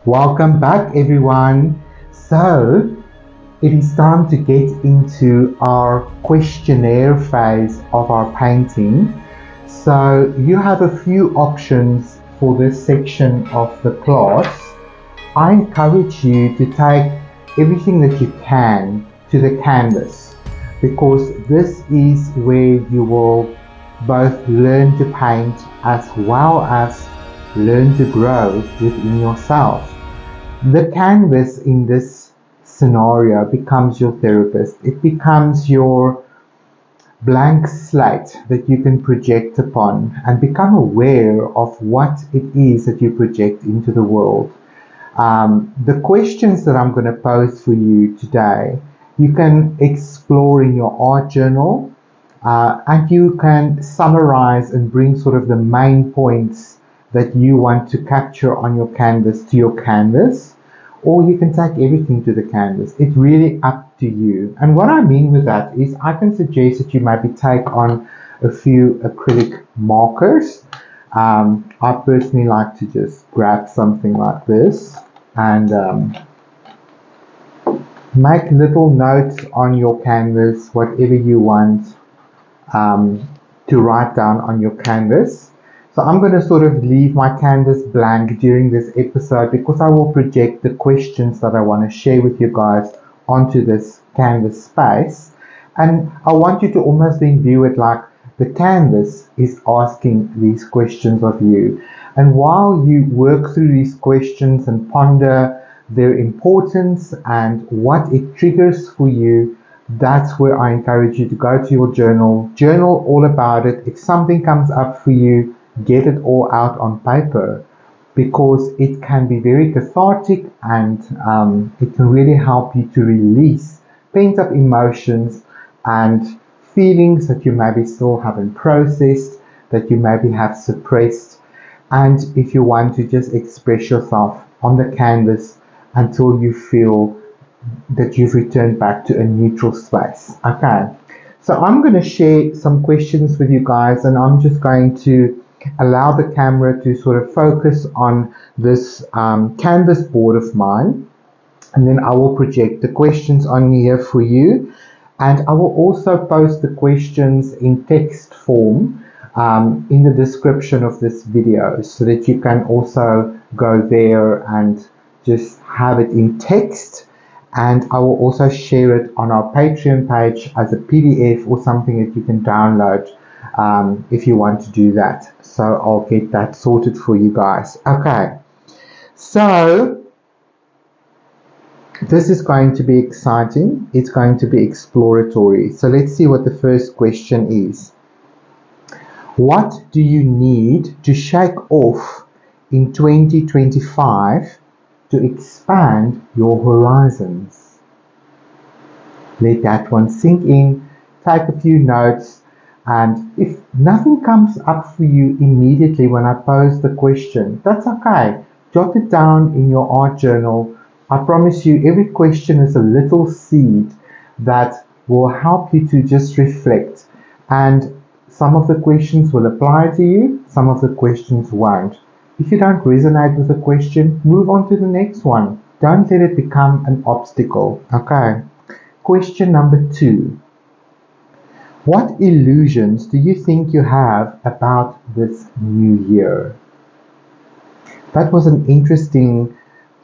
Welcome back, everyone. So, it is time to get into our questionnaire phase of our painting. So, you have a few options for this section of the class. I encourage you to take everything that you can to the canvas because this is where you will both learn to paint as well as learn to grow within yourself. The canvas in this scenario becomes your therapist. It becomes your blank slate that you can project upon and become aware of what it is that you project into the world. The questions that I'm going to pose for you today, you can explore in your art journal and you can summarize and bring sort of the main points that you want to capture on your canvas to your canvas, or you can take everything to the canvas. It's really up to you. And what I mean with that is I can suggest that you maybe take on a few acrylic markers. I personally like to just grab something like this and make little notes on your canvas, whatever you want to write down on your canvas. So I'm going to sort of leave my canvas blank during this episode because I will project the questions that I want to share with you guys onto this canvas space. And I want you to almost then view it like the canvas is asking these questions of you. And while you work through these questions and ponder their importance and what it triggers for you, that's where I encourage you to go to your journal all about it. If something comes up for you, get it all out on paper because it can be very cathartic and it can really help you to release pent up emotions and feelings that you maybe still haven't processed, that you maybe have suppressed. And if you want to just express yourself on the canvas until you feel that you've returned back to a neutral space. Okay, so I'm going to share some questions with you guys, and I'm just going to allow the camera to sort of focus on this canvas board of mine, and then I will project the questions on here for you, and I will also post the questions in text form in the description of this video so that you can also go there and just have it in text. And I will also share it on our Patreon page as a PDF or something that you can download if you want to do that. So I'll get that sorted for you guys. Okay, so this is going to be exciting. It's going to be exploratory. So let's see what the first question is. What do you need to shake off in 2025 to expand your horizons? Let that one sink in, take a few notes, and if nothing comes up for you immediately when I pose the question, that's okay. Jot it down in your art journal. I promise you, every question is a little seed that will help you to just reflect. And some of the questions will apply to you, some of the questions won't. If you don't resonate with a question, move on to the next one. Don't let it become an obstacle. Okay. Question number 2. What illusions do you think you have about this new year? That was an interesting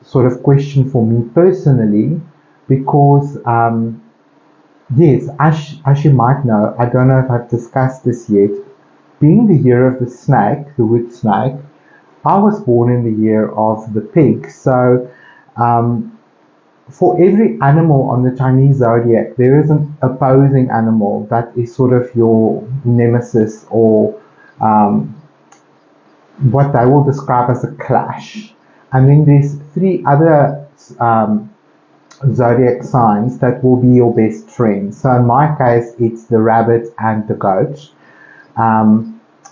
sort of question for me personally because, yes, as you might know, I don't know if I've discussed this yet, being the year of the snake, the wood snake, I was born in the year of the pig. So for every animal on the Chinese zodiac, there is an opposing animal that is sort of your nemesis or what they will describe as a clash. And then there's 3 other zodiac signs that will be your best friends. So in my case, it's the rabbit and the goat.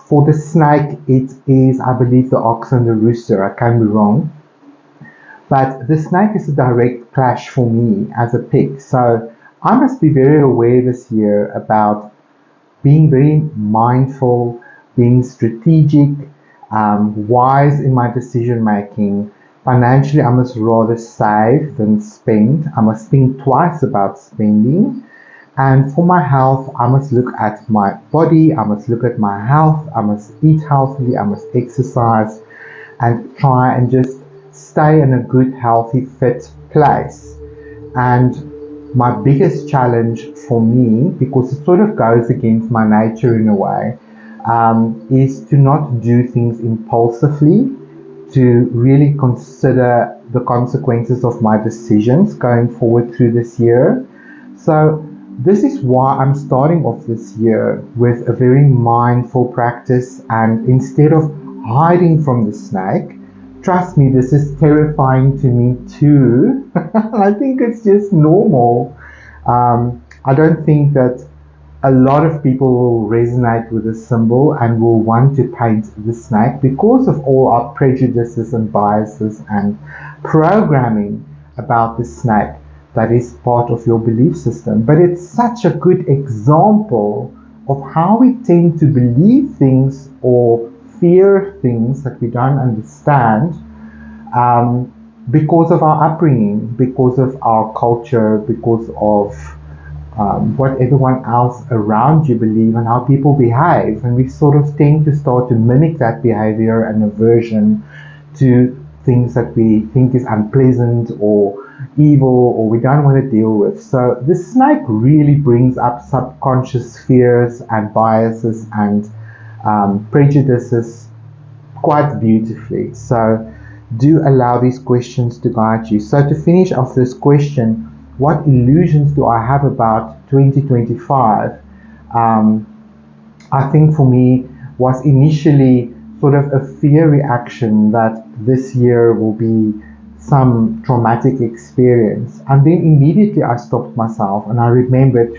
For the snake, it is, I believe, the ox and the rooster. I can be wrong. But the snake is a direct clash for me as a pig. So I must be very aware this year about being very mindful, being strategic, wise in my decision making, Financially, I must rather save than spend. I must think twice about spending. And for my health, I must look at my body, I must look at my health, I must eat healthily, I must exercise and try and just stay in a good, healthy, fit place. And my biggest challenge for me, because it sort of goes against my nature in a way, is to not do things impulsively, to really consider the consequences of my decisions going forward through this year. So this is why I'm starting off this year with a very mindful practice, and instead of hiding from the snake, trust me, this is terrifying to me too. I think it's just normal. I don't think that a lot of people will resonate with the symbol and will want to paint the snake because of all our prejudices and biases and programming about the snake that is part of your belief system. But it's such a good example of how we tend to believe things or fear things that we don't understand, because of our upbringing, because of our culture, because of what everyone else around you believe and how people behave, and we sort of tend to start to mimic that behavior and aversion to things that we think is unpleasant or evil or we don't want to deal with. So the snake really brings up subconscious fears and biases and prejudices quite beautifully. So do allow these questions to guide you. So to finish off this question, what illusions do I have about 2025? I think for me was initially sort of a fear reaction that this year will be some traumatic experience. And then immediately I stopped myself and I remembered,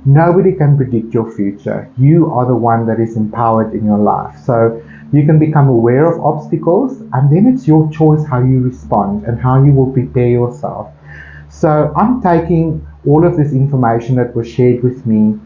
nobody can predict your future. You are the one that is empowered in your life. So you can become aware of obstacles, and then it's your choice how you respond and how you will prepare yourself. So I'm taking all of this information that was shared with me,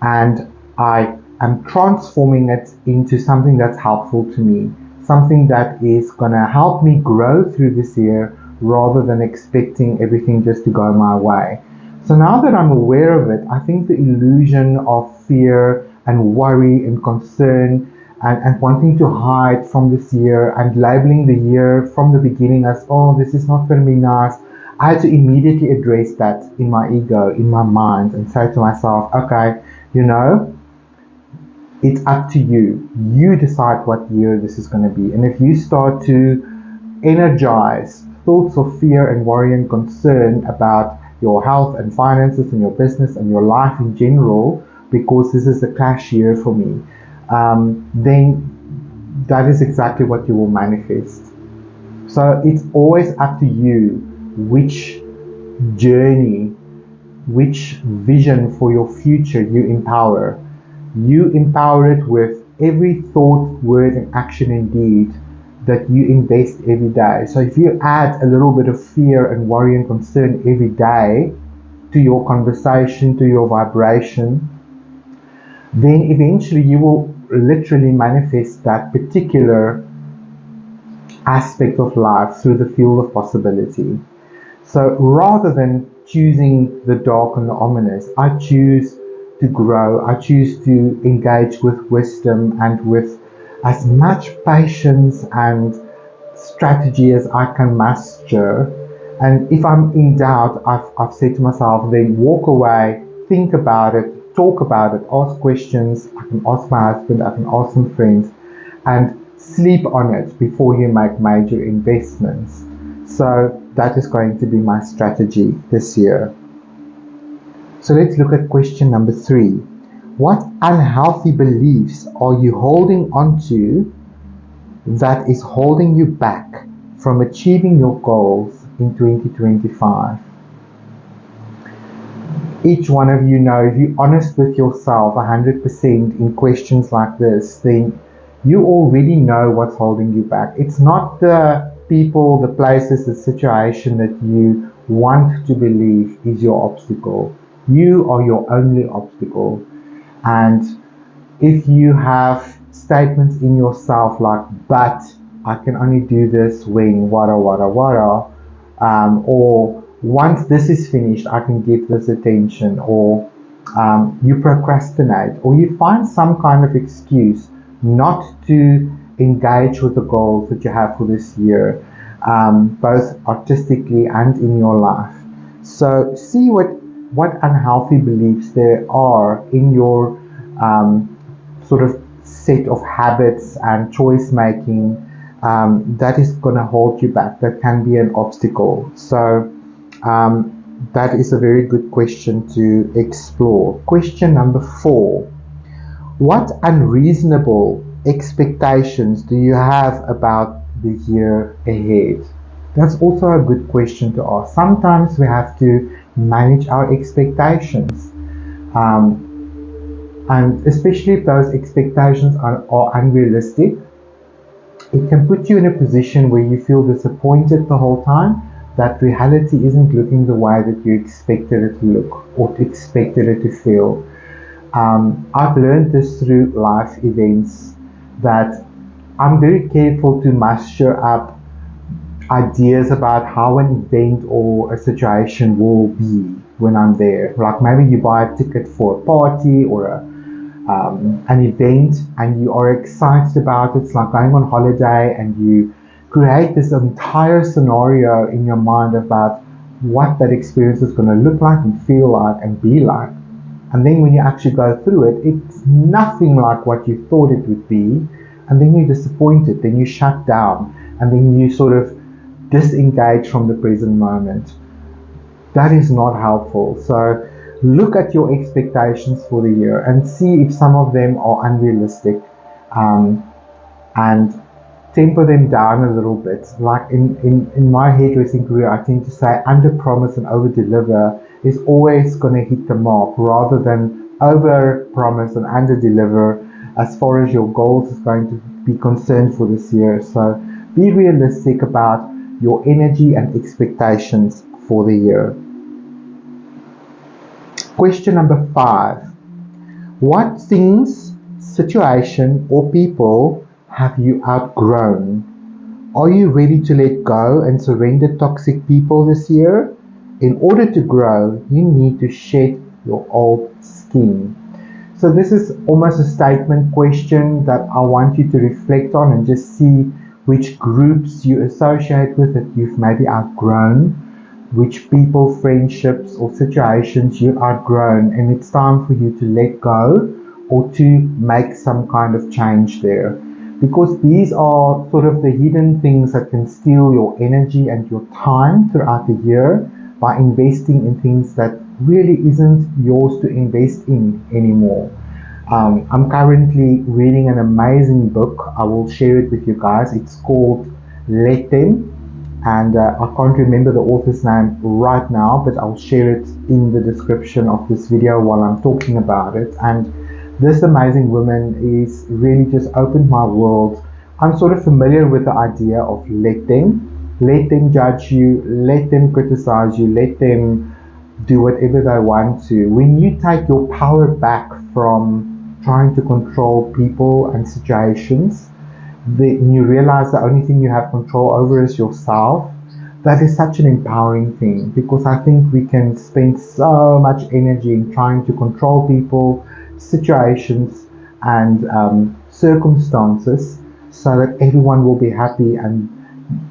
and I am transforming it into something that's helpful to me, something that is going to help me grow through this year rather than expecting everything just to go my way. So now that I'm aware of it, I think the illusion of fear and worry and concern and wanting to hide from this year and labeling the year from the beginning as, oh, this is not going to be nice, I had to immediately address that in my ego, in my mind, and say to myself, okay, it's up to you. You decide what year this is going to be. And if you start to energize thoughts of fear and worry and concern about your health and finances and your business and your life in general, because this is a clash year for me, then that is exactly what you will manifest. So it's always up to you which journey, which vision for your future you empower. You empower it with every thought, word, and action and deed that you invest every day. So if you add a little bit of fear and worry and concern every day to your conversation, to your vibration, then eventually you will literally manifest that particular aspect of life through the field of possibility. So rather than choosing the dark and the ominous, I choose to grow. I choose to engage with wisdom and with as much patience and strategy as I can master. And if I'm in doubt, I've said to myself, then walk away, think about it, talk about it, ask questions. I can ask my husband, I can ask some friends, and sleep on it before you make major investments. So that is going to be my strategy this year. So let's look at question number 3. What unhealthy beliefs are you holding on to that is holding you back from achieving your goals in 2025? Each one of you know, if you're honest with yourself 100% in questions like this, then you already know what's holding you back. It's not the people, the places, the situation that you want to believe is your obstacle. You are your only obstacle. And if you have statements in yourself like, but I can only do this when wada. Or once this is finished, I can get this attention, or you procrastinate, or you find some kind of excuse not to engage with the goals that you have for this year, both artistically and in your life. So see what unhealthy beliefs there are in your sort of set of habits and choice making that is going to hold you back, that can be an obstacle. So that is a very good question to explore. Question number 4. What unreasonable expectations do you have about the year ahead? That's also a good question to ask. Sometimes we have to manage our expectations. And especially if those expectations are unrealistic, it can put you in a position where you feel disappointed the whole time, that reality isn't looking the way that you expected it to look or expected it to feel. I've learned this through life events, that I'm very careful to muster up ideas about how an event or a situation will be when I'm there. Like maybe you buy a ticket for a party or an event and you are excited about it. It's like going on holiday, and you create this entire scenario in your mind about what that experience is going to look like and feel like and be like. And then when you actually go through it, it's nothing like what you thought it would be. And then you're disappointed, then you shut down, and then you sort of disengage from the present moment. That is not helpful. So look at your expectations for the year and see if some of them are unrealistic, and temper them down a little bit. Like in my hairdressing career, I tend to say under promise and over deliver is always going to hit the mark, rather than over promise and under deliver as far as your goals is going to be concerned for this year. So be realistic about your energy and expectations for the year. Question number 5. What things, situation, or people have you outgrown? Are you ready to let go and surrender toxic people this year? In order to grow, you need to shed your old skin. So this is almost a statement question that I want you to reflect on and just see which groups you associate with that you've maybe outgrown, which people, friendships, or situations you've outgrown, and it's time for you to let go or to make some kind of change there. Because these are sort of the hidden things that can steal your energy and your time throughout the year by investing in things that really isn't yours to invest in anymore. I'm currently reading an amazing book. I will share it with you guys. It's called Let Them, and I can't remember the author's name right now, but I'll share it in the description of this video while I'm talking about it. And this amazing woman is really just opened my world. I'm sort of familiar with the idea of let them judge you, let them criticize you, let them do whatever they want to. When you take your power back from trying to control people and situations, then you realize the only thing you have control over is yourself. That is such an empowering thing, because I think we can spend so much energy in trying to control people, situations, and circumstances so that everyone will be happy and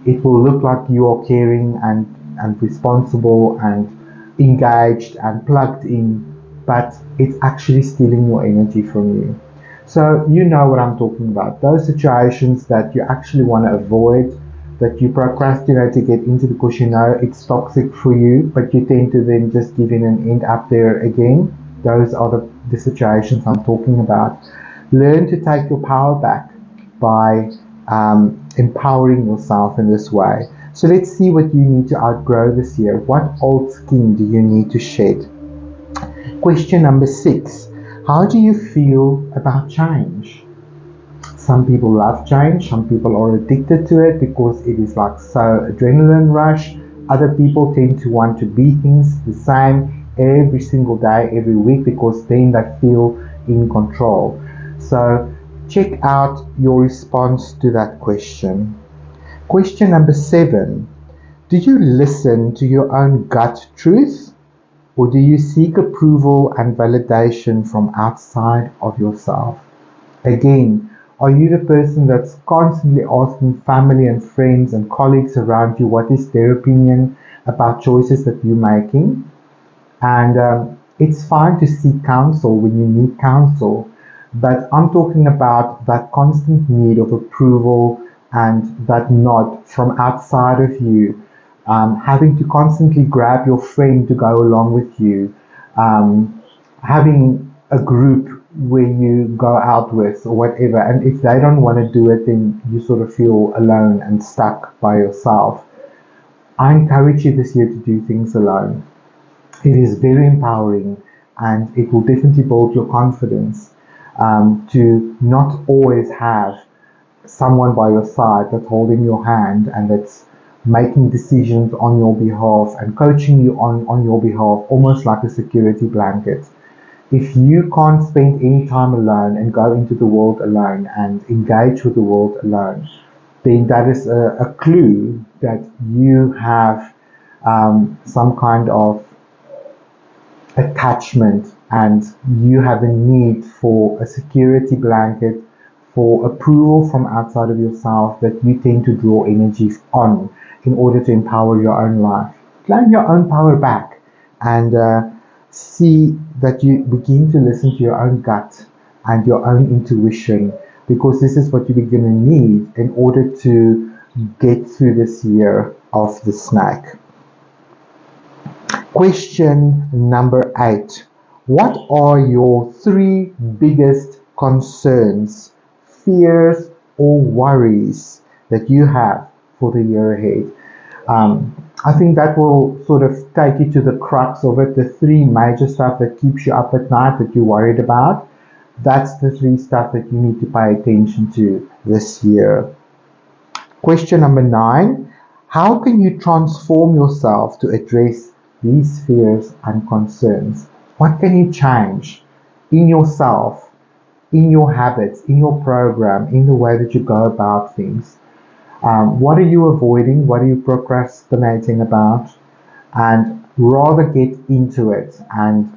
it will look like you are caring and responsible and engaged and plugged in, but it's actually stealing your energy from you. So you know what I'm talking about. Those situations that you actually want to avoid, that you procrastinate to get into because you know it's toxic for you, but you tend to then just give in and end up there again. Those are the situations I'm talking about. Learn to take your power back by empowering yourself in this way. So let's see what you need to outgrow this year. What old skin do you need to shed? Question number 6. How do you feel about change? Some people love change. Some people are addicted to it because it is like so adrenaline rush. Other people tend to want to be things the same every single day, every week, because then they feel in control. So check out your response to that question. Question number 7. Do you listen to your own gut truth, or do you seek approval and validation from outside of yourself? Again, are you the person that's constantly asking family and friends and colleagues around you what is their opinion about choices that you're making? And it's fine to seek counsel when you need counsel, but I'm talking about that constant need of approval and that nod from outside of you, having to constantly grab your friend to go along with you, having a group where you go out with or whatever, and if they don't want to do it, then you sort of feel alone and stuck by yourself. I encourage you this year to do things alone. It is very empowering, and it will definitely build your confidence, to not always have someone by your side that's holding your hand and that's making decisions on your behalf and coaching you on your behalf, almost like a security blanket. If you can't spend any time alone and go into the world alone and engage with the world alone, then that is a clue that you have some kind of attachment, and you have a need for a security blanket, for approval from outside of yourself that you tend to draw energies on in order to empower your own life. Claim your own power back, and see that you begin to listen to your own gut and your own intuition, because this is what you're going to need in order to get through this year of the snake. Question number 8. What are your 3 biggest concerns, fears, or worries that you have for the year ahead? I think that will sort of take you to the crux of it, the 3 major stuff that keeps you up at night that you're worried about. That's the 3 stuff that you need to pay attention to this year. Question number 9. How can you transform yourself to address these fears and concerns? What can you change in yourself, in your habits, in your program, in the way that you go about things? What are you avoiding? What are you procrastinating about? And rather get into it. And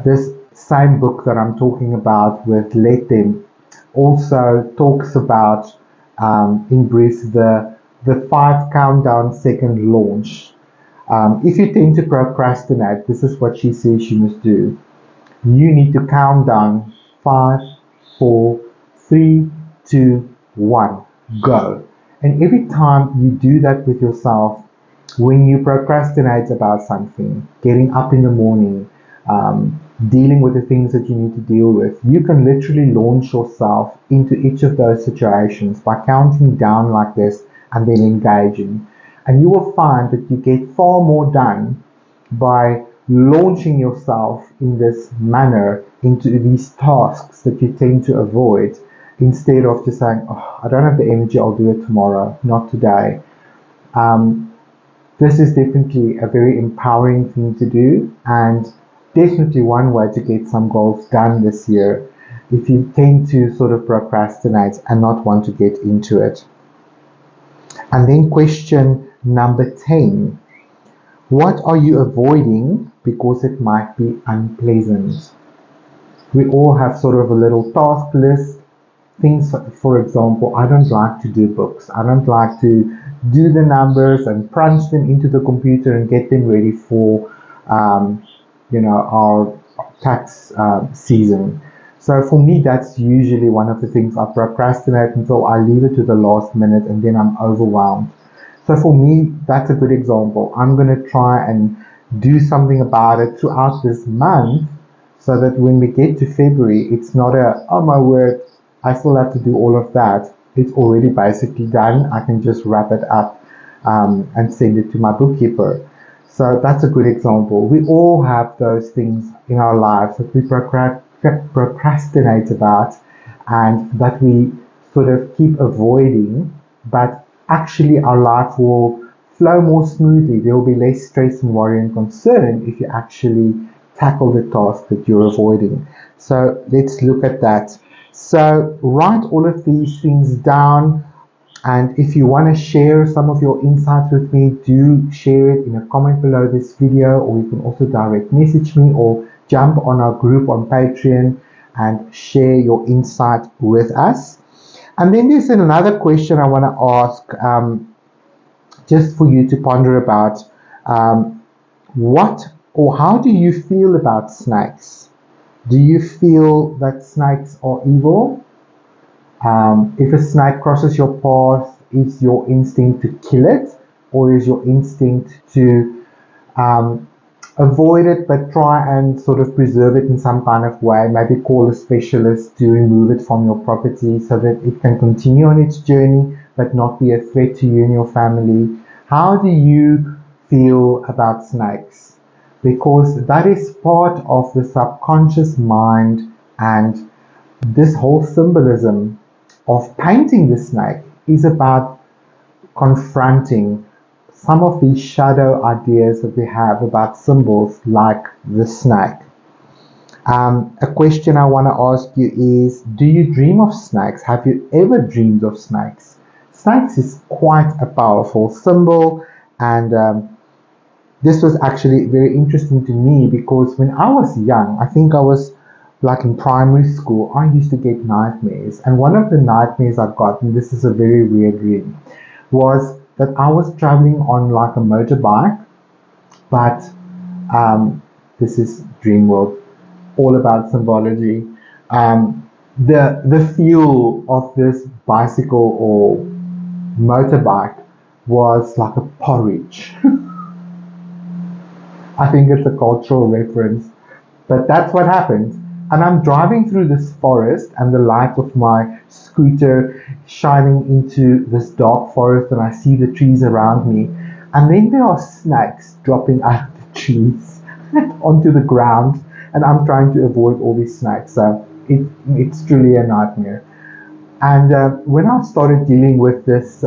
this same book that I'm talking about with Let Them also talks about, in brief, the 5 countdown second launch. If you tend to procrastinate, this is what she says you must do. You need to count down 5, 4, 3, 2, 1, go. And every time you do that with yourself, when you procrastinate about something, getting up in the morning, dealing with the things that you need to deal with, you can literally launch yourself into each of those situations by counting down like this and then engaging. And you will find that you get far more done by launching yourself in this manner into these tasks that you tend to avoid, instead of just saying, oh, I don't have the energy, I'll do it tomorrow, not today. This is definitely a very empowering thing to do, and definitely one way to get some goals done this year if you tend to sort of procrastinate and not want to get into it. And then question number 10. What are you avoiding because it might be unpleasant? We all have sort of a little task list. Things, for example, I don't like to do books. I don't like to do the numbers and crunch them into the computer and get them ready for, our tax season. So for me, that's usually one of the things I procrastinate until I leave it to the last minute, and then I'm overwhelmed. So for me, that's a good example. I'm going to try and do something about it throughout this month, so that when we get to February, it's not oh my word, I still have to do all of that. It's already basically done. I can just wrap it up and send it to my bookkeeper. So that's a good example. We all have those things in our lives that we procrastinate about and that we sort of keep avoiding, but actually our life will flow more smoothly. There will be less stress and worry and concern if you actually tackle the task that you're avoiding. So let's look at that. So write all of these things down. And if you want to share some of your insights with me, do share it in a comment below this video, or you can also direct message me or jump on our group on Patreon and share your insight with us. And then there's another question I want to ask, just for you to ponder about. What or how do you feel about snakes? Do you feel that snakes are evil? If a snake crosses your path, is your instinct to kill it, or is your instinct to avoid it but try and sort of preserve it in some kind of way? Maybe call a specialist to remove it from your property so that it can continue on its journey but not be a threat to you and your family. How do you feel about snakes? Because that is part of the subconscious mind, and this whole symbolism of painting the snake is about confronting some of these shadow ideas that we have about symbols like the snake. A question I want to ask you is, do you dream of snakes? Have you ever dreamed of snakes? Snakes is quite a powerful symbol, and this was actually very interesting to me because when I was young, I think I was like in primary school, I used to get nightmares. And one of the nightmares I got, and this is a very weird dream, was that I was traveling on like a motorbike, but this is dream world, all about symbology. The fuel of this bicycle or motorbike was like a porridge. I think it's a cultural reference, but that's what happened. And I'm driving through this forest, and the light of my scooter shining into this dark forest, and I see the trees around me. And then there are snakes dropping out of the trees onto the ground, and I'm trying to avoid all these snakes. So it's truly a nightmare. And when I started dealing with this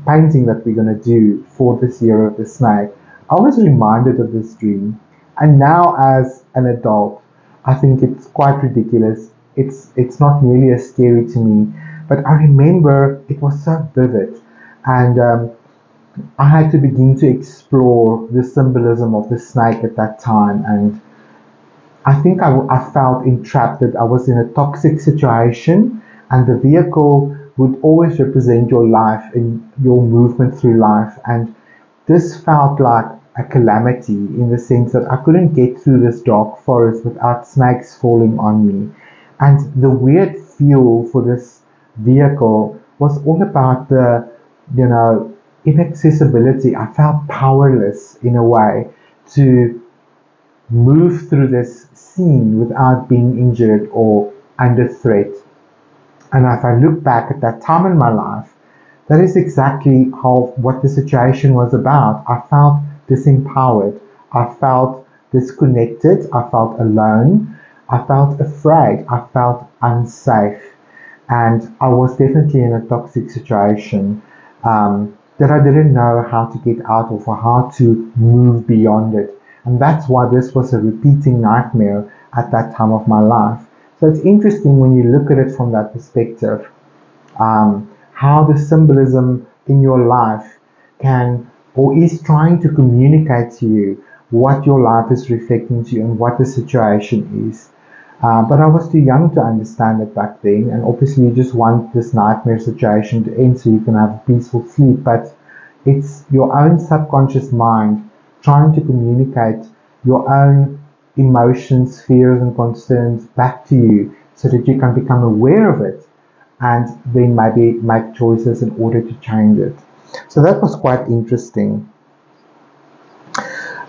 painting that we're going to do for this year of the snake, I was reminded of this dream. And now as an adult, I think it's quite ridiculous. It's not nearly as scary to me, but I remember it was so vivid, and I had to begin to explore the symbolism of the snake at that time. And I think I felt entrapped, that I was in a toxic situation, and the vehicle would always represent your life and your movement through life. And this felt like a calamity in the sense that I couldn't get through this dark forest without snakes falling on me. And the weird fuel for this vehicle was all about the, inaccessibility. I felt powerless in a way to move through this scene without being injured or under threat. And if I look back at that time in my life, that is exactly what the situation was about. I felt disempowered. I felt disconnected. I felt alone. I felt afraid. I felt unsafe. And I was definitely in a toxic situation that I didn't know how to get out of or how to move beyond it. And that's why this was a repeating nightmare at that time of my life. So it's interesting when you look at it from that perspective, how the symbolism in your life can or is trying to communicate to you what your life is reflecting to you and what the situation is. But I was too young to understand it back then, and obviously you just want this nightmare situation to end so you can have a peaceful sleep. But it's your own subconscious mind trying to communicate your own emotions, fears, and concerns back to you so that you can become aware of it and then maybe make choices in order to change it. So that was quite interesting.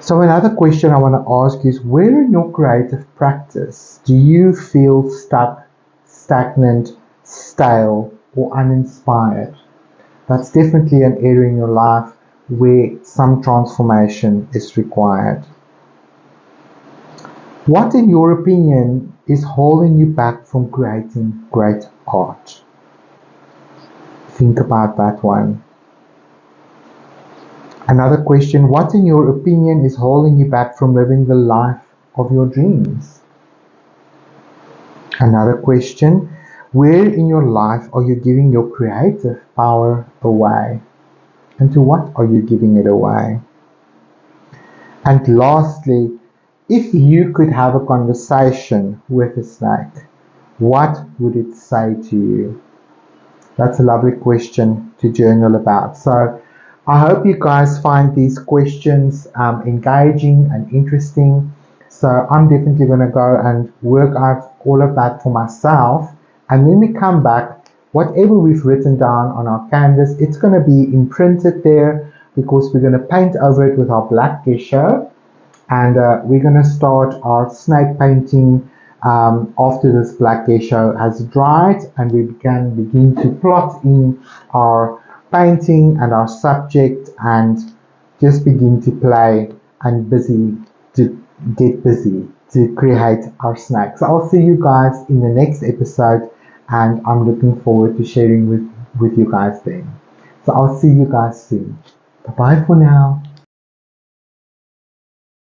So another question I want to ask is, where in your creative practice do you feel stuck, stagnant, stale, or uninspired? That's definitely an area in your life where some transformation is required. What, in your opinion, is holding you back from creating great art? Think about that one. Another question, what, in your opinion, is holding you back from living the life of your dreams? Another question, Where in your life are you giving your creative power away? And to what are you giving it away? And lastly, if you could have a conversation with a snake, what would it say to you? That's a lovely question to journal about. So I hope you guys find these questions engaging and interesting. So I'm definitely going to go and work out all of that for myself. And when we come back, whatever we've written down on our canvas, it's going to be imprinted there because we're going to paint over it with our black gesso. And we're going to start our snake painting after this black gesso has dried, and we can begin to plot in our painting and our subject and just begin to play and get busy to create our snake. So I'll see you guys in the next episode, and I'm looking forward to sharing with you guys then. So I'll see you guys soon. Bye bye for now.